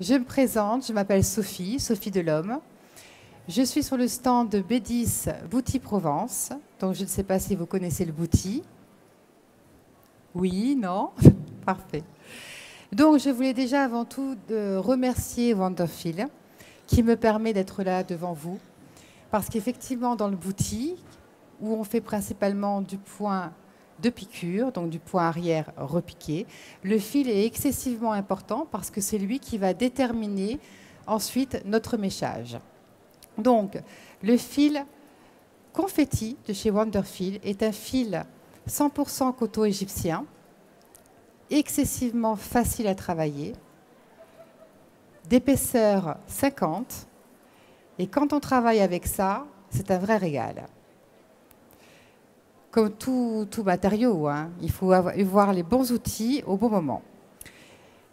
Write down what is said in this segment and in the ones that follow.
Je me présente, je m'appelle Sophie, Sophie Delhomme. Je suis sur le stand de B10 Bouti Provence. Donc je ne sais pas si vous connaissez le Bouti. Oui, non? Parfait. Donc je voulais déjà avant tout remercier Wonderfeel qui me permet d'être là devant vous. Parce qu'effectivement dans le Bouti, où on fait principalement du point de piqûre, donc du point arrière repiqué, le fil est excessivement important parce que c'est lui qui va déterminer ensuite notre méchage. Donc, le fil confetti de chez Wonderfeel est un fil 100% coton égyptien, excessivement facile à travailler, d'épaisseur 50, et quand on travaille avec ça, c'est un vrai régal. Comme tout matériau, hein, il faut avoir les bons outils au bon moment.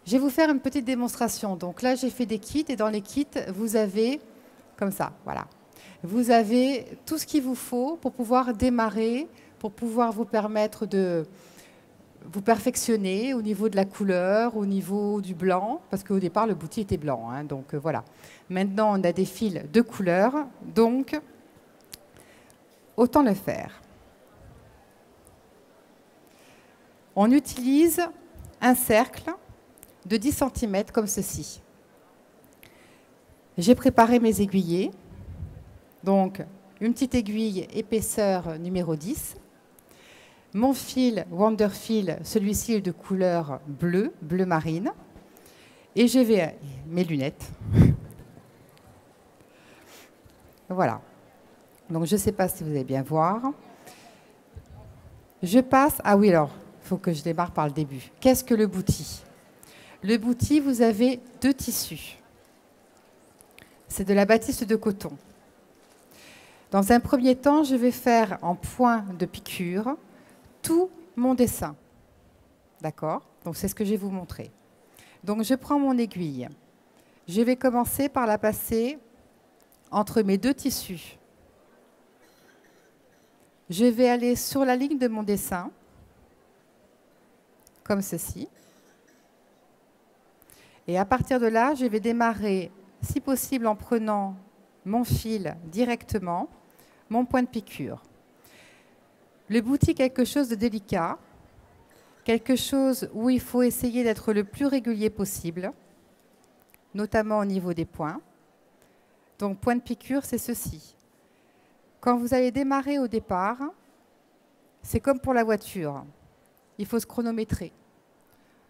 Je vais vous faire une petite démonstration. Donc là, j'ai fait des kits et dans les kits, vous avez, comme ça, voilà. Vous avez tout ce qu'il vous faut pour pouvoir démarrer, pour pouvoir vous permettre de vous perfectionner au niveau de la couleur, au niveau du blanc, parce qu'au départ, le Bouti était blanc. Hein, donc voilà. Maintenant, on a des fils de couleur, donc autant le faire. On utilise un cercle de 10 cm comme ceci. J'ai préparé mes aiguillets. Donc, une petite aiguille épaisseur numéro 10. Mon fil Wonderfeel, celui-ci est de couleur bleu, bleu marine. Et je vais... mes lunettes. Voilà. Donc, je ne sais pas si vous allez bien voir. Je passe... Ah oui, alors... il faut que je démarre par le début. Qu'est-ce que le Bouti? Le Bouti, vous avez deux tissus. C'est de la batiste de coton. Dans un premier temps, je vais faire en point de piqûre tout mon dessin. D'accord? Donc c'est ce que je vais vous montrer. Donc je prends mon aiguille. Je vais commencer par la passer entre mes deux tissus. Je vais aller sur la ligne de mon dessin, comme ceci. Et à partir de là, je vais démarrer, si possible, en prenant mon fil directement, mon point de piqûre. Le Bouti est quelque chose de délicat, quelque chose où il faut essayer d'être le plus régulier possible, notamment au niveau des points. Donc, point de piqûre, c'est ceci. Quand vous allez démarrer au départ, c'est comme pour la voiture. Il faut se chronométrer.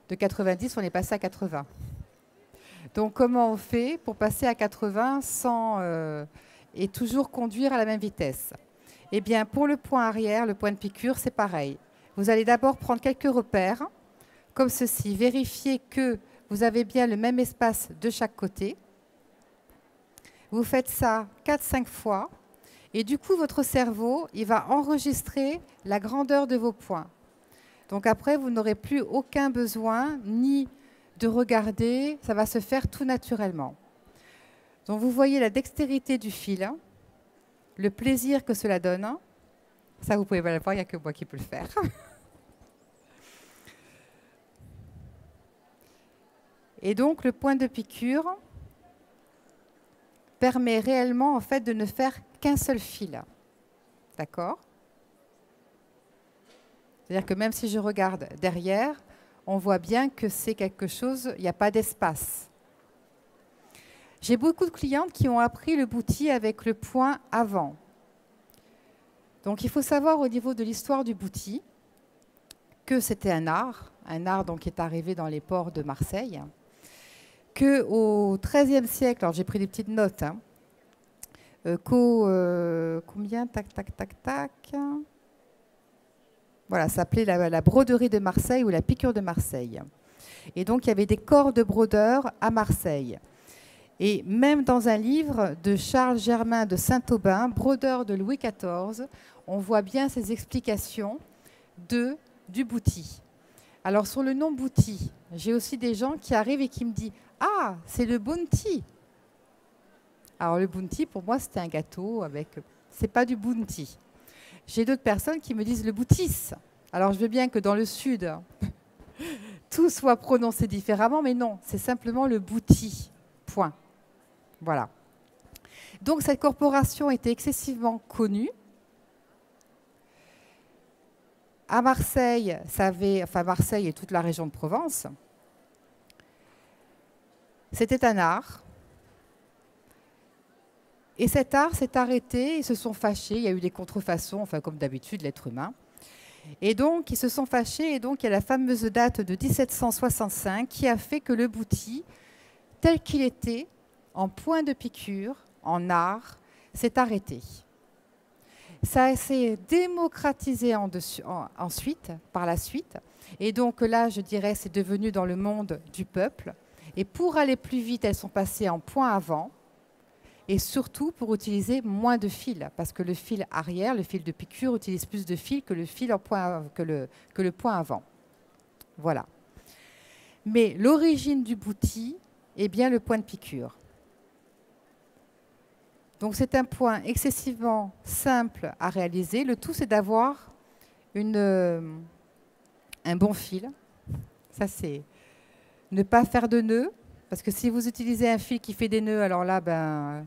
De 90, on est passé à 80. Donc, comment on fait pour passer à 80 sans, et toujours conduire à la même vitesse? Eh bien, pour le point arrière, le point de piqûre, c'est pareil. Vous allez d'abord prendre quelques repères, comme ceci. Vérifiez que vous avez bien le même espace de chaque côté. Vous faites ça 4-5 fois. Et du coup, votre cerveau, il va enregistrer la grandeur de vos points. Donc après, vous n'aurez plus aucun besoin ni de regarder, ça va se faire tout naturellement. Donc vous voyez la dextérité du fil, le plaisir que cela donne. Ça, vous pouvez pas le voir, il n'y a que moi qui peux le faire. Et donc le point de piqûre permet réellement en fait de ne faire qu'un seul fil. D'accord? C'est-à-dire que même si je regarde derrière, on voit bien que c'est quelque chose, il n'y a pas d'espace. J'ai beaucoup de clientes qui ont appris le Bouti avec le point avant. Donc il faut savoir au niveau de l'histoire du Bouti que c'était un art donc qui est arrivé dans les ports de Marseille, qu'au XIIIe siècle, alors j'ai pris des petites notes, hein, combien, tac, tac, tac, tac. Voilà, ça s'appelait la broderie de Marseille ou la piqûre de Marseille. Et donc, il y avait des corps de brodeurs à Marseille. Et même dans un livre de Charles Germain de Saint-Aubin, brodeur de Louis XIV, on voit bien ces explications du Bouti. Alors, sur le nom Bouti, j'ai aussi des gens qui arrivent et qui me disent « Ah, c'est le bounty !» Alors, le bounty, pour moi, c'était un gâteau avec... C'est pas du bounty. J'ai d'autres personnes qui me disent le boutis. Alors, je veux bien que dans le sud, tout soit prononcé différemment, mais non, c'est simplement le bouti. Point. Voilà. Donc cette corporation était excessivement connue. À Marseille, Marseille et toute la région de Provence, c'était un art. Et cet art s'est arrêté, ils se sont fâchés, il y a eu des contrefaçons, enfin comme d'habitude, l'être humain. Et donc, ils se sont fâchés, et donc il y a la fameuse date de 1765 qui a fait que le bouti, tel qu'il était, en point de piqûre, en art, s'est arrêté. Ça s'est démocratisé ensuite, par la suite, et donc là, je dirais, c'est devenu dans le monde du peuple. Et pour aller plus vite, elles sont passées en point avant, et surtout pour utiliser moins de fils, parce que le fil arrière, le fil de piqûre, utilise plus de fils que le fil que le point avant. Voilà. Mais l'origine du bouti est bien le point de piqûre. Donc c'est un point excessivement simple à réaliser. Le tout, c'est d'avoir un bon fil. Ça, c'est ne pas faire de nœuds, parce que si vous utilisez un fil qui fait des nœuds, alors là,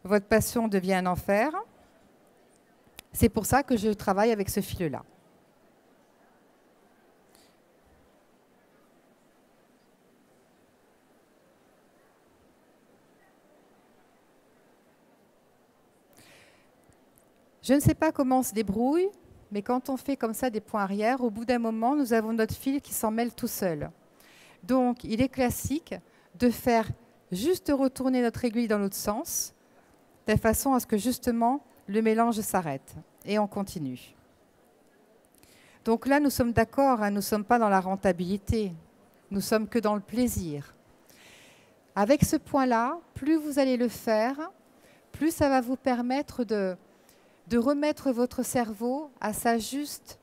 votre passion devient un enfer. C'est pour ça que je travaille avec ce fil-là. Je ne sais pas comment on se débrouille, mais quand on fait comme ça des points arrière, au bout d'un moment, nous avons notre fil qui s'en mêle tout seul. Donc, il est classique de faire juste retourner notre aiguille dans l'autre sens, de façon à ce que justement le mélange s'arrête. Et on continue. Donc là, nous sommes d'accord, hein, nous ne sommes pas dans la rentabilité, nous sommes que dans le plaisir. Avec ce point-là, plus vous allez le faire, plus ça va vous permettre de remettre votre cerveau à sa juste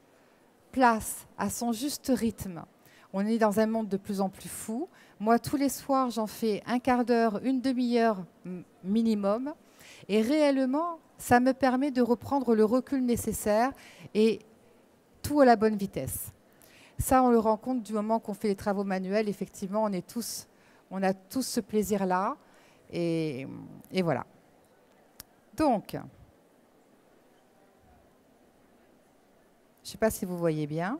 place, à son juste rythme. On est dans un monde de plus en plus fou. Moi, tous les soirs, j'en fais un quart d'heure, une demi-heure minimum. Et réellement, ça me permet de reprendre le recul nécessaire et tout à la bonne vitesse. Ça, on le rend compte du moment qu'on fait les travaux manuels. Effectivement, on a tous ce plaisir-là. Et voilà. Donc, je ne sais pas si vous voyez bien.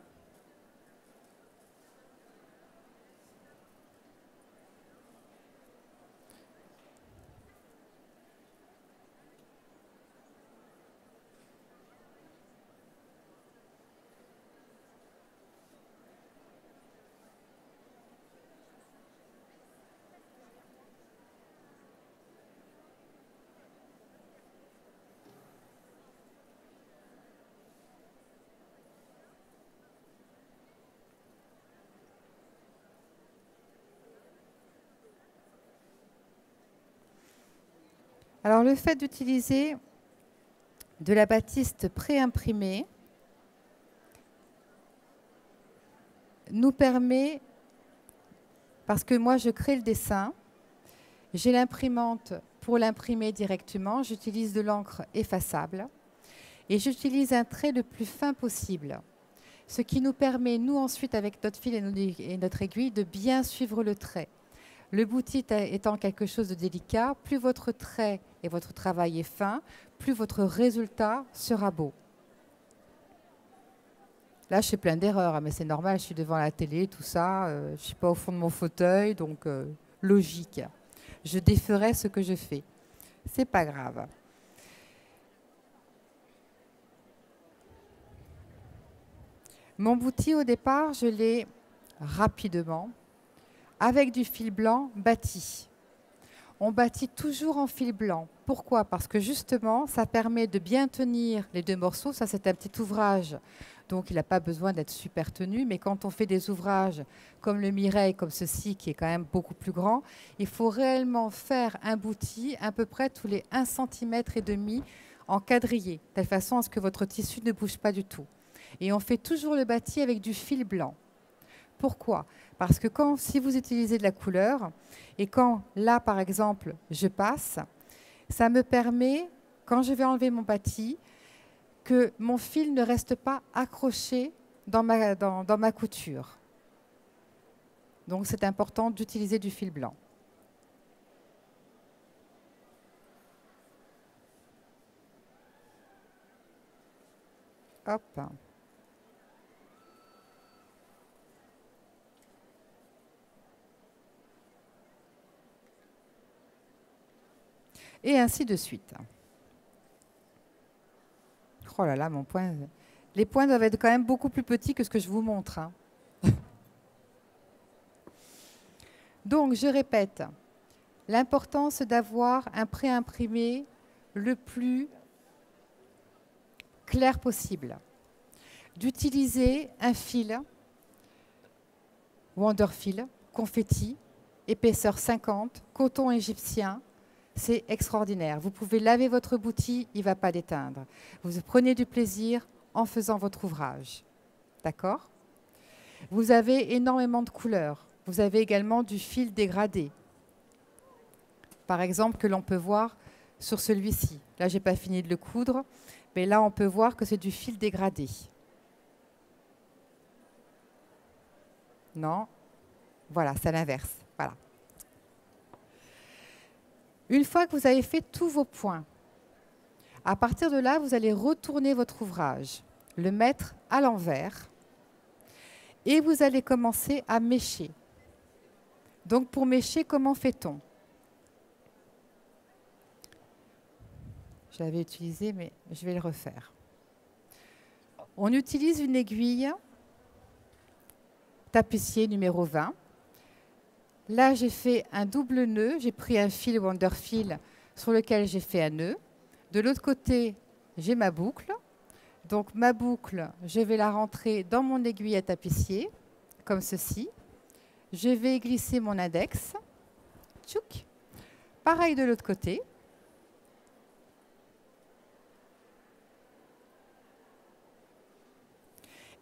Alors, le fait d'utiliser de la batiste pré-imprimée nous permet, parce que moi, je crée le dessin, j'ai l'imprimante pour l'imprimer directement, j'utilise de l'encre effaçable et j'utilise un trait le plus fin possible, ce qui nous permet, nous, ensuite, avec notre fil et notre aiguille, de bien suivre le trait. Le bouti étant quelque chose de délicat, plus votre trait et votre travail est fin, plus votre résultat sera beau. Là, je fais plein d'erreurs, hein, mais c'est normal, je suis devant la télé, tout ça, je ne suis pas au fond de mon fauteuil, donc logique. Je déferai ce que je fais. C'est pas grave. Mon bouti, au départ, je l'ai rapidement, avec du fil blanc bâti. On bâtit toujours en fil blanc. Pourquoi? Parce que justement, ça permet de bien tenir les deux morceaux. Ça, c'est un petit ouvrage, donc il n'a pas besoin d'être super tenu. Mais quand on fait des ouvrages comme le Mireille, comme ceci, qui est quand même beaucoup plus grand, il faut réellement faire un bouti à peu près tous les 1,5 cm en quadrillé, de telle façon à ce que votre tissu ne bouge pas du tout. Et on fait toujours le bâti avec du fil blanc. Pourquoi? Parce que si vous utilisez de la couleur, et quand là, par exemple, je passe, ça me permet, quand je vais enlever mon bâti, que mon fil ne reste pas accroché dans ma couture. Donc c'est important d'utiliser du fil blanc. Hop. Et ainsi de suite. Oh là là, mon point. Les points doivent être quand même beaucoup plus petits que ce que je vous montre, hein. Donc, je répète, l'importance d'avoir un pré-imprimé le plus clair possible. D'utiliser un fil Wonderfil, confetti, épaisseur 50, coton égyptien. C'est extraordinaire. Vous pouvez laver votre boutique, il ne va pas déteindre. Vous prenez du plaisir en faisant votre ouvrage. D'accord? Vous avez énormément de couleurs. Vous avez également du fil dégradé. Par exemple, que l'on peut voir sur celui-ci. Là, je n'ai pas fini de le coudre, mais là, on peut voir que c'est du fil dégradé. Non? Voilà, c'est l'inverse. Voilà. Une fois que vous avez fait tous vos points, à partir de là, vous allez retourner votre ouvrage, le mettre à l'envers et vous allez commencer à mécher. Donc pour mécher, comment fait-on? Je l'avais utilisé, mais je vais le refaire. On utilise une aiguille tapissier numéro 20. Là, j'ai fait un double nœud. J'ai pris un fil Wonderfil sur lequel j'ai fait un nœud. De l'autre côté, j'ai ma boucle. Donc, ma boucle, je vais la rentrer dans mon aiguille à tapissier, comme ceci. Je vais glisser mon index. Tchouk. Pareil de l'autre côté.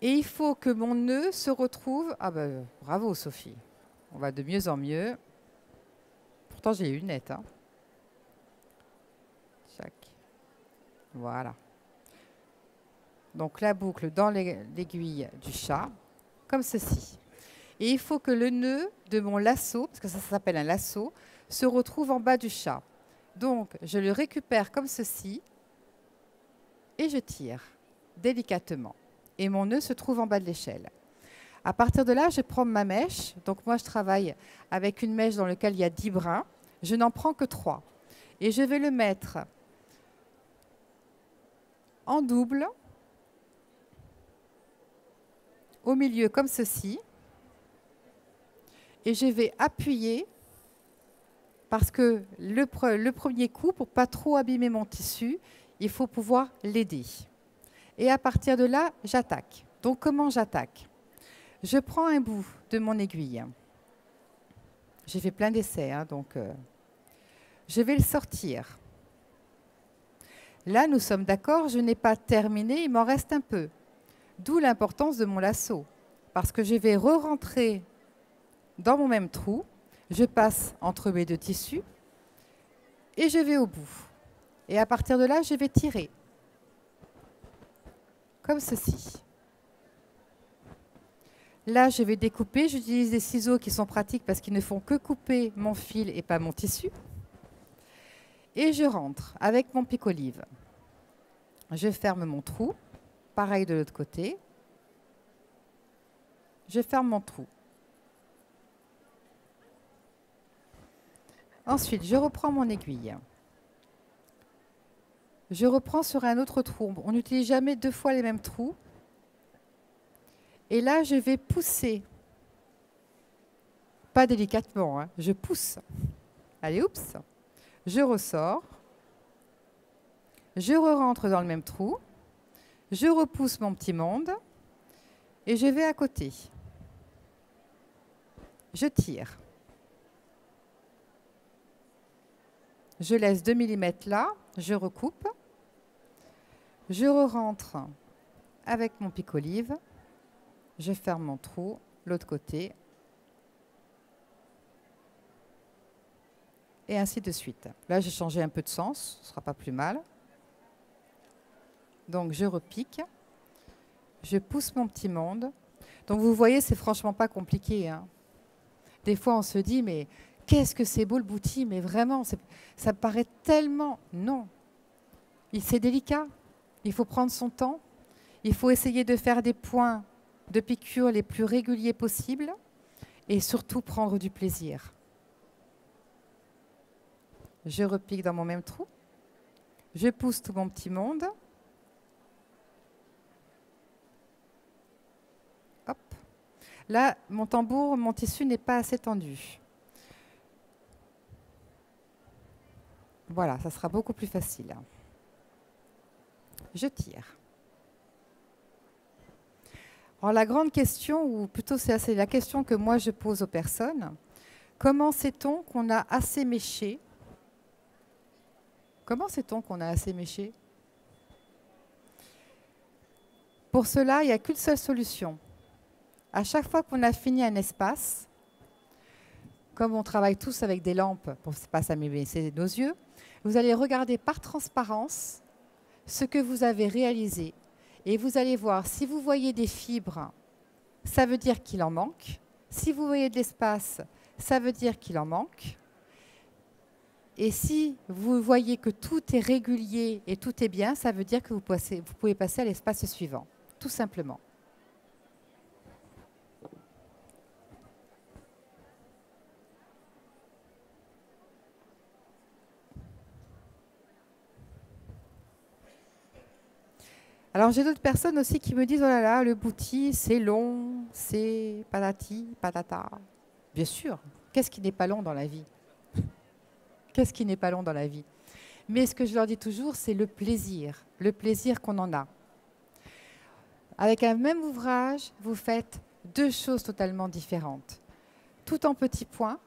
Et il faut que mon nœud se retrouve... Ah ben, bravo Sophie. On va de mieux en mieux. Pourtant, j'ai eu une nette. Hein. Voilà. Donc, la boucle dans l'aiguille du chat, comme ceci. Et il faut que le nœud de mon lasso, parce que ça s'appelle un lasso, se retrouve en bas du chat. Donc, je le récupère comme ceci et je tire délicatement. Et mon nœud se trouve en bas de l'échelle. À partir de là, je prends ma mèche. Donc moi, je travaille avec une mèche dans laquelle il y a 10 brins. Je n'en prends que 3. Et je vais le mettre en double, au milieu comme ceci. Et je vais appuyer, parce que le premier coup, pour ne pas trop abîmer mon tissu, il faut pouvoir l'aider. Et à partir de là, j'attaque. Donc comment j'attaque? Je prends un bout de mon aiguille. J'ai fait plein d'essais, hein, donc je vais le sortir. Là, nous sommes d'accord, je n'ai pas terminé, il m'en reste un peu. D'où l'importance de mon lasso. Parce que je vais re-rentrer dans mon même trou, je passe entre mes deux tissus et je vais au bout. Et à partir de là, je vais tirer. Comme ceci. Là, je vais découper. J'utilise des ciseaux qui sont pratiques parce qu'ils ne font que couper mon fil et pas mon tissu. Et je rentre avec mon pic-olive. Je ferme mon trou. Pareil de l'autre côté. Je ferme mon trou. Ensuite, je reprends mon aiguille. Je reprends sur un autre trou. On n'utilise jamais 2 fois les mêmes trous. Et là, je vais pousser. Pas délicatement, hein, je pousse. Allez, oups. Je ressors. Je re-rentre dans le même trou. Je repousse mon petit monde. Et je vais à côté. Je tire. Je laisse 2 mm là. Je recoupe. Je re-rentre avec mon pic-olive. Je ferme mon trou, l'autre côté. Et ainsi de suite. Là, j'ai changé un peu de sens, ce ne sera pas plus mal. Donc, je repique. Je pousse mon petit monde. Donc, vous voyez, c'est franchement pas compliqué, hein. Des fois, on se dit, mais qu'est-ce que c'est beau le bouti, mais vraiment, ça paraît tellement... Non, c'est délicat, il faut prendre son temps, il faut essayer de faire des points de piqûre les plus réguliers possibles et surtout prendre du plaisir. Je repique dans mon même trou, je pousse tout mon petit monde. Hop. Là, mon tambour, mon tissu n'est pas assez tendu. Voilà, ça sera beaucoup plus facile. Je tire. Alors la grande question, ou plutôt c'est la question que moi je pose aux personnes, comment sait-on qu'on a assez méché? Comment sait-on qu'on a assez méché? Pour cela, il n'y a qu'une seule solution. À chaque fois qu'on a fini un espace, comme on travaille tous avec des lampes pour ne pas s'amuser nos yeux, vous allez regarder par transparence ce que vous avez réalisé. Et vous allez voir, si vous voyez des fibres, ça veut dire qu'il en manque. Si vous voyez de l'espace, ça veut dire qu'il en manque. Et si vous voyez que tout est régulier et tout est bien, ça veut dire que vous pouvez passer à l'espace suivant, tout simplement. Alors j'ai d'autres personnes aussi qui me disent « Oh là là, le bouti, c'est long, c'est patati, patata ». Bien sûr, qu'est-ce qui n'est pas long dans la vie? Qu'est-ce qui n'est pas long dans la vie? Mais ce que je leur dis toujours, c'est le plaisir qu'on en a. Avec un même ouvrage, vous faites deux choses totalement différentes. Tout en petits points,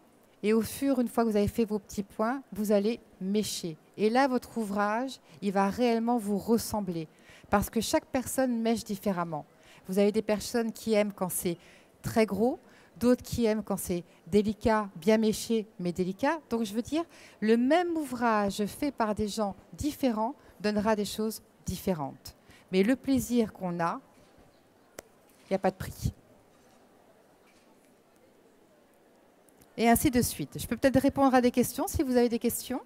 et au fur, une fois que vous avez fait vos petits points, vous allez mécher. Et là, votre ouvrage, il va réellement vous ressembler. Parce que chaque personne mèche différemment. Vous avez des personnes qui aiment quand c'est très gros, d'autres qui aiment quand c'est délicat, bien méché, mais délicat. Donc je veux dire, le même ouvrage fait par des gens différents donnera des choses différentes. Mais le plaisir qu'on a, il n'y a pas de prix. Et ainsi de suite. Je peux peut-être répondre à des questions si vous avez des questions.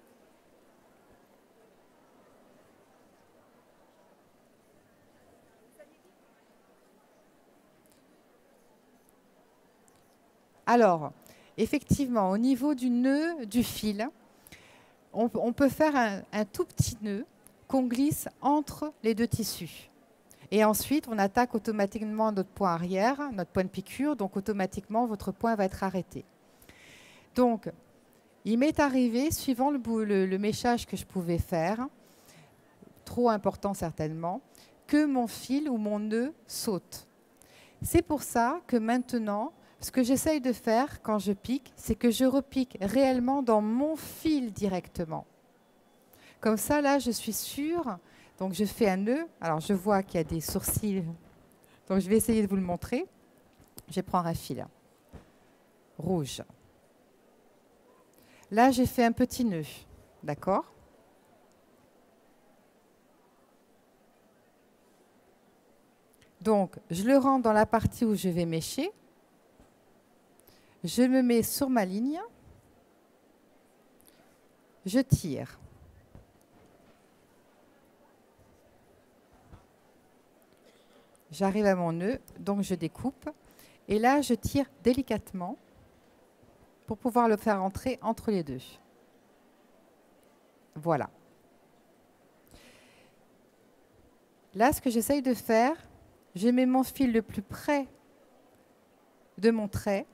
Alors, effectivement, au niveau du nœud du fil, on peut faire un tout petit nœud qu'on glisse entre les deux tissus. Et ensuite, on attaque automatiquement notre point arrière, notre point de piqûre, donc automatiquement, votre point va être arrêté. Donc, il m'est arrivé, suivant le méchage que je pouvais faire, trop important certainement, que mon fil ou mon nœud saute. C'est pour ça que maintenant, ce que j'essaye de faire quand je pique, c'est que je repique réellement dans mon fil directement. Comme ça, là, je suis sûre. Donc, je fais un nœud. Alors, je vois qu'il y a des sourcils. Donc, je vais essayer de vous le montrer. Je vais prendre un fil rouge. Là, j'ai fait un petit nœud. D'accord ? Donc, je le rentre dans la partie où je vais mécher. Je me mets sur ma ligne. Je tire. J'arrive à mon nœud, donc je découpe. Et là, je tire délicatement pour pouvoir le faire entrer entre les deux. Voilà. Là, ce que j'essaye de faire, je mets mon fil le plus près de mon trait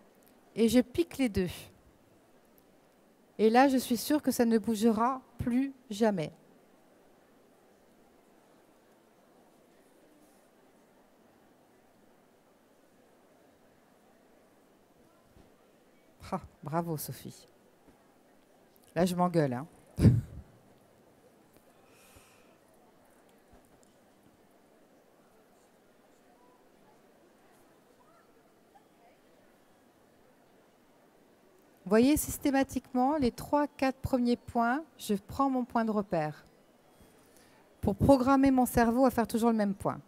et je pique les deux. Et là, je suis sûre que ça ne bougera plus jamais. Ah, bravo, Sophie. Là, je m'engueule, hein. Vous voyez, systématiquement, les 3-4 premiers points, je prends mon point de repère pour programmer mon cerveau à faire toujours le même point.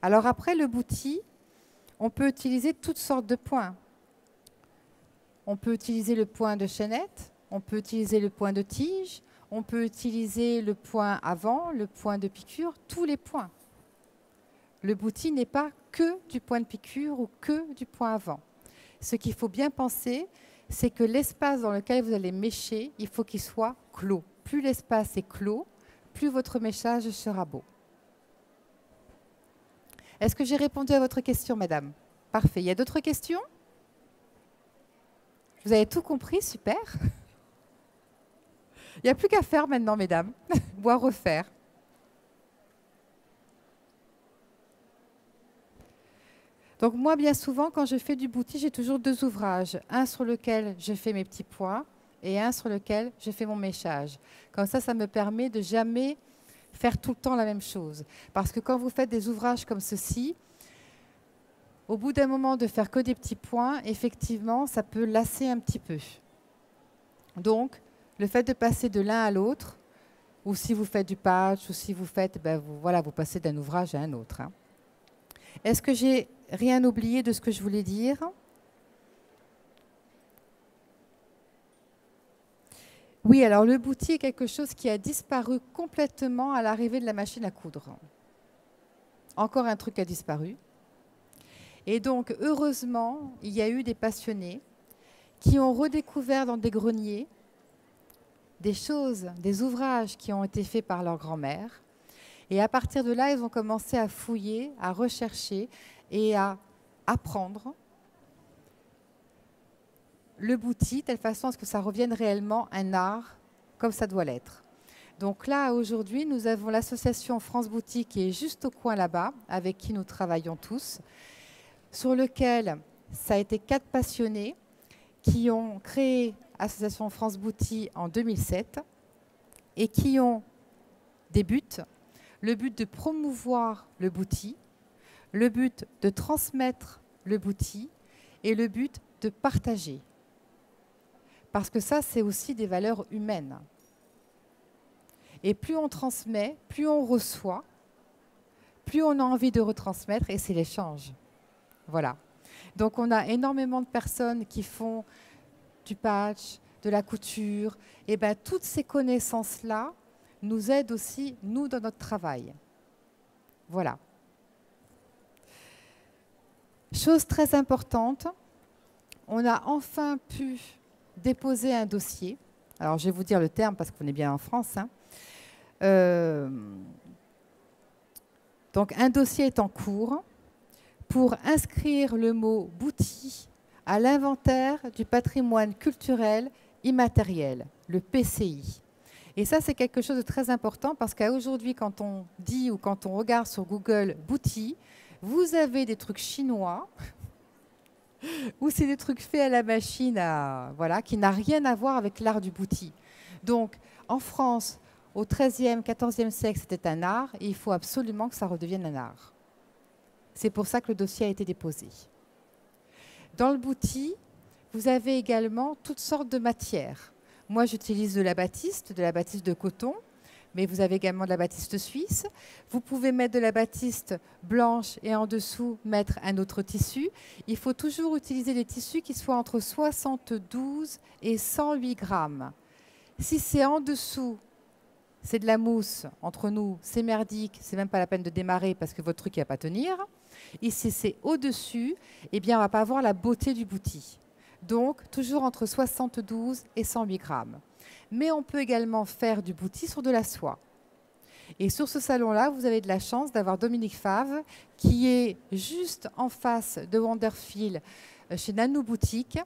Alors après, le bouti, on peut utiliser toutes sortes de points. On peut utiliser le point de chaînette, on peut utiliser le point de tige, on peut utiliser le point avant, le point de piqûre, tous les points. Le bouti n'est pas que du point de piqûre ou que du point avant. Ce qu'il faut bien penser, c'est que l'espace dans lequel vous allez mécher, il faut qu'il soit clos. Plus l'espace est clos, plus votre méchage sera beau. Est-ce que j'ai répondu à votre question, madame? Parfait. Il y a d'autres questions? Vous avez tout compris? Super. Il n'y a plus qu'à faire maintenant, mesdames, ou à refaire. Donc moi, bien souvent, quand je fais du bouti, j'ai toujours deux ouvrages. Un sur lequel je fais mes petits points et un sur lequel je fais mon méchage. Comme ça me permet de jamais faire tout le temps la même chose. Parce que quand vous faites des ouvrages comme ceci, au bout d'un moment de faire que des petits points, effectivement, ça peut lasser un petit peu. Donc, le fait de passer de l'un à l'autre, ou si vous faites du patch, ou si vous faites, vous passez d'un ouvrage à un autre. Hein. Est-ce que j'ai rien oublié de ce que je voulais dire? Oui, alors le bouti est quelque chose qui a disparu complètement à l'arrivée de la machine à coudre. Encore un truc a disparu. Et donc, heureusement, il y a eu des passionnés qui ont redécouvert dans des greniers des choses, des ouvrages qui ont été faits par leur grand-mère. Et à partir de là, ils ont commencé à fouiller, à rechercher et à apprendre le bouti, de telle façon à ce que ça revienne réellement un art comme ça doit l'être. Donc là, aujourd'hui, nous avons l'association France Bouti qui est juste au coin là-bas, avec qui nous travaillons tous, sur lequel ça a été 4 passionnés qui ont créé Association France Bouti en 2007 et qui ont des buts. Le but de promouvoir le bouti, le but de transmettre le bouti et le but de partager. Parce que ça, c'est aussi des valeurs humaines. Et plus on transmet, plus on reçoit, plus on a envie de retransmettre et c'est l'échange. Voilà. Donc on a énormément de personnes qui font du patch, de la couture. Et bien toutes ces connaissances-là nous aident aussi, nous, dans notre travail. Voilà. Chose très importante, on a enfin pu déposer un dossier. Alors je vais vous dire le terme parce qu'on est bien en France. Hein. Donc un dossier est en cours pour inscrire le mot bouti à l'inventaire du patrimoine culturel immatériel, le PCI. Et ça, c'est quelque chose de très important parce qu'aujourd'hui, quand on dit ou quand on regarde sur Google bouti, vous avez des trucs chinois ou c'est des trucs faits à la machine, voilà, qui n'a rien à voir avec l'art du bouti. Donc, en France, au XIIIe, XIVe siècle, c'était un art et il faut absolument que ça redevienne un art. C'est pour ça que le dossier a été déposé. Dans le bouti, vous avez également toutes sortes de matières. Moi, j'utilise de la batiste de coton, mais vous avez également de la batiste suisse. Vous pouvez mettre de la batiste blanche et en dessous mettre un autre tissu. Il faut toujours utiliser des tissus qui soient entre 72 et 108 grammes. Si c'est en dessous, c'est de la mousse, entre nous, c'est merdique, c'est même pas la peine de démarrer parce que votre truc ne va pas tenir. Et si c'est au-dessus, eh bien, on ne va pas avoir la beauté du bouti. Donc, toujours entre 72 et 108 grammes. Mais on peut également faire du bouti sur de la soie. Et sur ce salon-là, vous avez de la chance d'avoir Dominique Favre, qui est juste en face de Wonderfeel chez Nanou Boutique,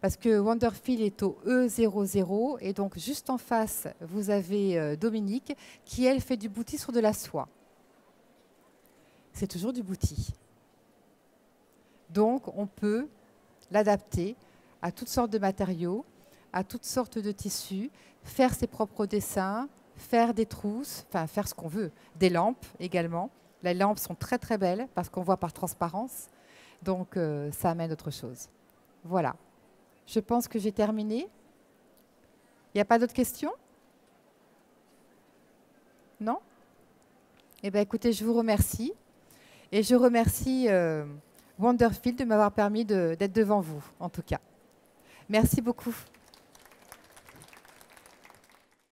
parce que Wonderfeel est au E00, et donc juste en face, vous avez Dominique, qui, elle, fait du bouti sur de la soie. C'est toujours du bouti. Donc, on peut l'adapter à toutes sortes de matériaux, à toutes sortes de tissus, faire ses propres dessins, faire des trousses, enfin faire ce qu'on veut. Des lampes également. Les lampes sont très très belles parce qu'on voit par transparence. Donc, ça amène autre chose. Voilà. Je pense que j'ai terminé. Il n'y a pas d'autres questions? Non? Eh bien, écoutez, je vous remercie. Et je remercie Wonderfield de m'avoir permis d'être devant vous, en tout cas. Merci beaucoup.